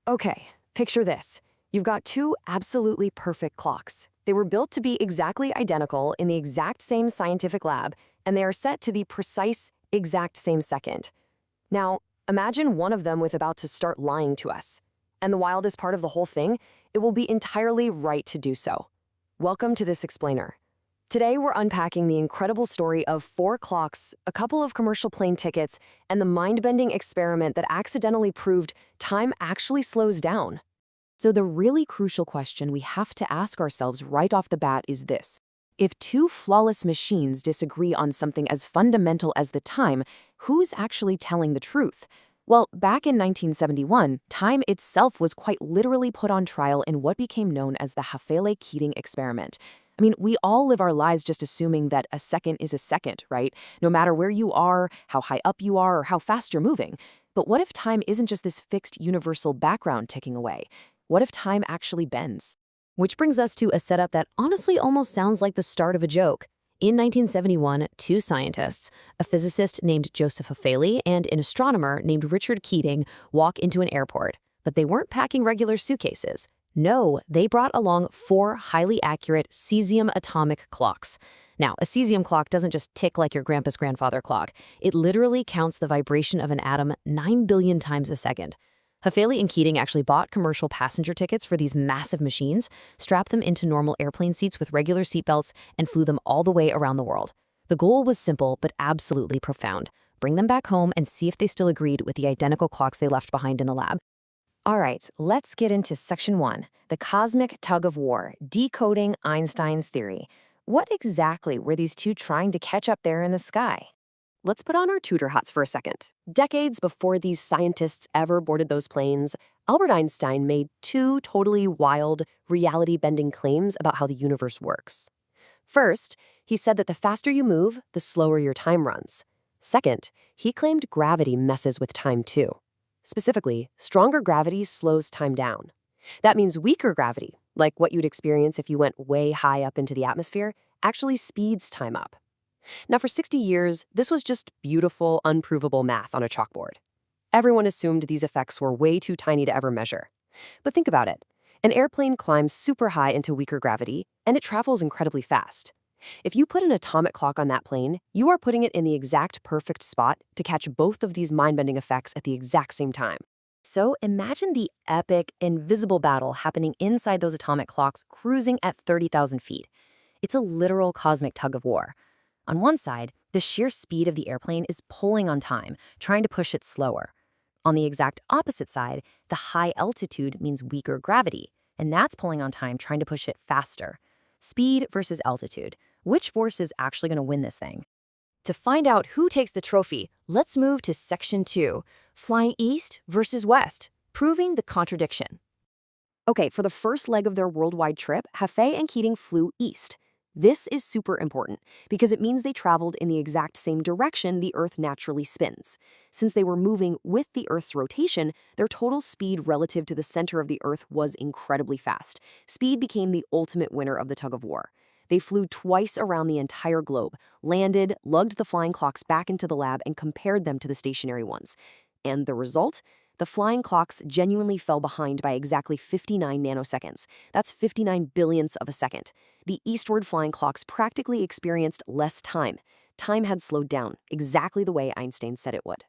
Okay, picture this. You've got two absolutely perfect clocks. They were built to be exactly identical in the exact same scientific lab, and they are set to the precise, exact same second. Now, imagine one of them with about to start lying to us. And the wildest part of the whole thing, it will be entirely right to do so. Welcome to this explainer. Today, we're unpacking the incredible story of four clocks, a couple of commercial plane tickets, and the mind-bending experiment that accidentally proved time actually slows down. So the really crucial question we have to ask ourselves right off the bat is this. If two flawless machines disagree on something as fundamental as the time, who's actually telling the truth? Well, back in 1971, time itself was quite literally put on trial in what became known as the Hafele-Keating experiment. I mean, we all live our lives just assuming that a second is a second, right? No matter where you are, how high up you are, or how fast you're moving. But what if time isn't just this fixed universal background ticking away? What if time actually bends? Which brings us to a setup that honestly almost sounds like the start of a joke. In 1971, two scientists, a physicist named Joseph Hafele and an astronomer named Richard Keating, walk into an airport. But they weren't packing regular suitcases. No, they brought along four highly accurate cesium atomic clocks. Now, a cesium clock doesn't just tick like your grandpa's grandfather clock. It literally counts the vibration of an atom 9 billion times a second. Hafele and Keating actually bought commercial passenger tickets for these massive machines, strapped them into normal airplane seats with regular seatbelts, and flew them all the way around the world. The goal was simple but absolutely profound. Bring them back home and see if they still agreed with the identical clocks they left behind in the lab. All right, let's get into Section 1, the cosmic tug-of-war, decoding Einstein's theory. What exactly were these two trying to catch up there in the sky? Let's put on our tutor hats for a second. Decades before these scientists ever boarded those planes, Albert Einstein made two totally wild, reality-bending claims about how the universe works. First, he said that the faster you move, the slower your time runs. Second, he claimed gravity messes with time too. Specifically, stronger gravity slows time down. That means weaker gravity, like what you'd experience if you went way high up into the atmosphere, actually speeds time up. Now, for 60 years, this was just beautiful, unprovable math on a chalkboard. Everyone assumed these effects were way too tiny to ever measure. But think about it. An airplane climbs super high into weaker gravity, and it travels incredibly fast. If you put an atomic clock on that plane, you are putting it in the exact perfect spot to catch both of these mind-bending effects at the exact same time. So imagine the epic, invisible battle happening inside those atomic clocks cruising at 30,000 feet. It's a literal cosmic tug-of-war. On one side, the sheer speed of the airplane is pulling on time, trying to push it slower. On the exact opposite side, the high altitude means weaker gravity, and that's pulling on time, trying to push it faster. Speed versus altitude. Which force is actually going to win this thing? To find out who takes the trophy, let's move to Section 2, flying east versus west, proving the contradiction. Okay, for the first leg of their worldwide trip, Hafele and Keating flew east. This is super important because it means they traveled in the exact same direction the Earth naturally spins. Since they were moving with the Earth's rotation, their total speed relative to the center of the Earth was incredibly fast. Speed became the ultimate winner of the tug-of-war. They flew twice around the entire globe, landed, lugged the flying clocks back into the lab, and compared them to the stationary ones. And the result? The flying clocks genuinely fell behind by exactly 59 nanoseconds. That's 59 billionths of a second. The eastward flying clocks practically experienced less time. Time had slowed down, exactly the way Einstein said it would.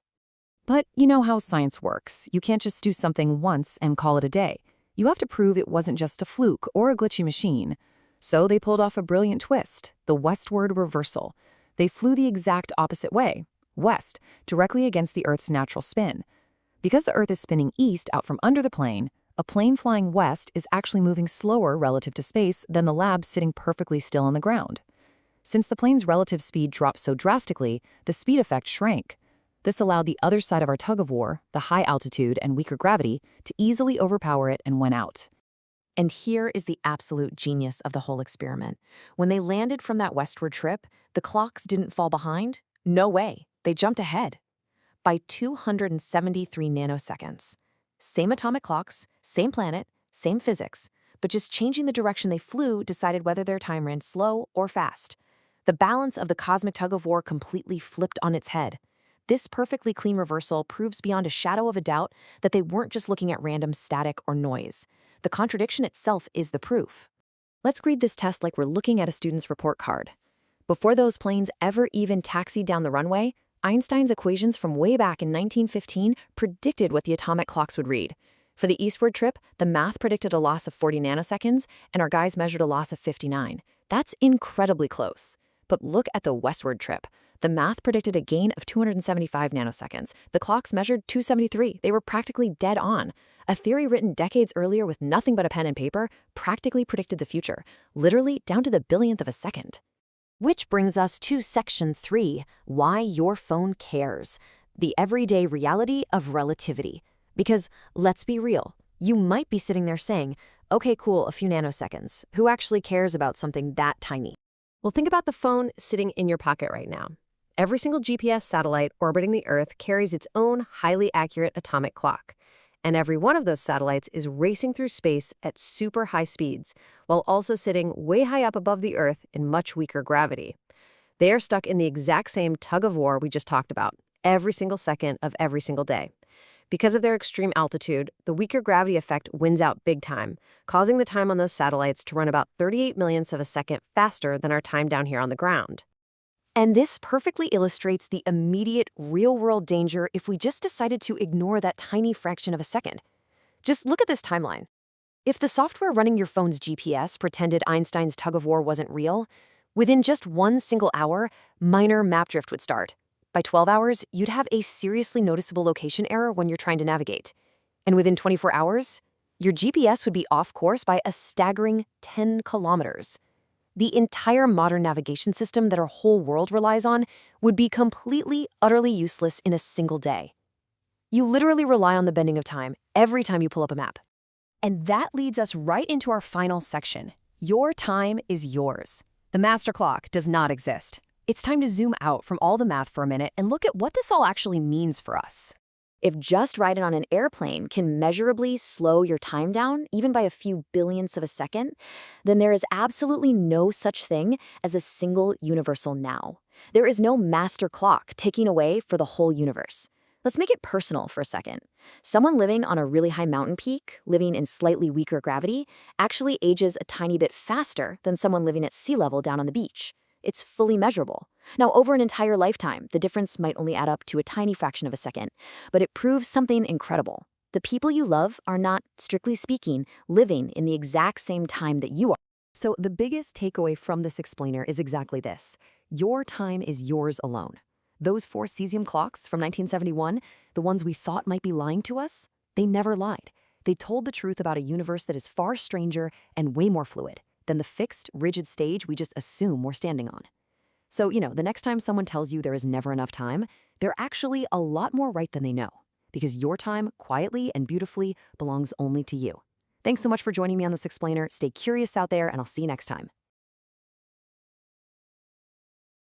But you know how science works. You can't just do something once and call it a day. You have to prove it wasn't just a fluke or a glitchy machine. So they pulled off a brilliant twist, the westward reversal. They flew the exact opposite way, west, directly against the Earth's natural spin. Because the Earth is spinning east out from under the plane, a plane flying west is actually moving slower relative to space than the lab sitting perfectly still on the ground. Since the plane's relative speed dropped so drastically, the speed effect shrank. This allowed the other side of our tug-of-war, the high altitude and weaker gravity, to easily overpower it and win out. And here is the absolute genius of the whole experiment. When they landed from that westward trip, the clocks didn't fall behind. No way. They jumped ahead by 273 nanoseconds. Same atomic clocks, same planet, same physics, but just changing the direction they flew decided whether their time ran slow or fast. The balance of the cosmic tug-of-war completely flipped on its head. This perfectly clean reversal proves beyond a shadow of a doubt that they weren't just looking at random static or noise. The contradiction itself is the proof. Let's grade this test like we're looking at a student's report card. Before those planes ever even taxied down the runway, Einstein's equations from way back in 1915 predicted what the atomic clocks would read. For the eastward trip, the math predicted a loss of 40 nanoseconds, and our guys measured a loss of 59. That's incredibly close. But look at the westward trip. The math predicted a gain of 275 nanoseconds. The clocks measured 273. They were practically dead on. A theory written decades earlier with nothing but a pen and paper practically predicted the future, literally down to the billionth of a second. Which brings us to Section 3, Why Your Phone Cares, the everyday reality of relativity. Because, let's be real, you might be sitting there saying, okay, cool, a few nanoseconds. Who actually cares about something that tiny? Well, think about the phone sitting in your pocket right now. Every single GPS satellite orbiting the Earth carries its own highly accurate atomic clock. And every one of those satellites is racing through space at super high speeds, while also sitting way high up above the Earth in much weaker gravity. They are stuck in the exact same tug of war we just talked about, every single second of every single day. Because of their extreme altitude, the weaker gravity effect wins out big time, causing the time on those satellites to run about 38 millionths of a second faster than our time down here on the ground. And this perfectly illustrates the immediate, real-world danger if we just decided to ignore that tiny fraction of a second. Just look at this timeline. If the software running your phone's GPS pretended Einstein's tug-of-war wasn't real, within just one single hour, minor map drift would start. By 12 hours, you'd have a seriously noticeable location error when you're trying to navigate. And within 24 hours, your GPS would be off course by a staggering 10 kilometers. The entire modern navigation system that our whole world relies on would be completely, utterly useless in a single day. You literally rely on the bending of time every time you pull up a map. And that leads us right into our final section. Your time is yours. The master clock does not exist. It's time to zoom out from all the math for a minute and look at what this all actually means for us. If just riding on an airplane can measurably slow your time down, even by a few billionths of a second, then there is absolutely no such thing as a single universal now. There is no master clock ticking away for the whole universe. Let's make it personal for a second. Someone living on a really high mountain peak, living in slightly weaker gravity, actually ages a tiny bit faster than someone living at sea level down on the beach. It's fully measurable. Now, over an entire lifetime, the difference might only add up to a tiny fraction of a second, but it proves something incredible. The people you love are not, strictly speaking, living in the exact same time that you are. So the biggest takeaway from this explainer is exactly this. Your time is yours alone. Those 4 cesium clocks from 1971, the ones we thought might be lying to us, they never lied. They told the truth about a universe that is far stranger and way more fluid than the fixed, rigid stage we just assume we're standing on. So, the next time someone tells you there is never enough time, they're actually a lot more right than they know, because your time, quietly and beautifully, belongs only to you. Thanks so much for joining me on this explainer. Stay curious out there, and I'll see you next time.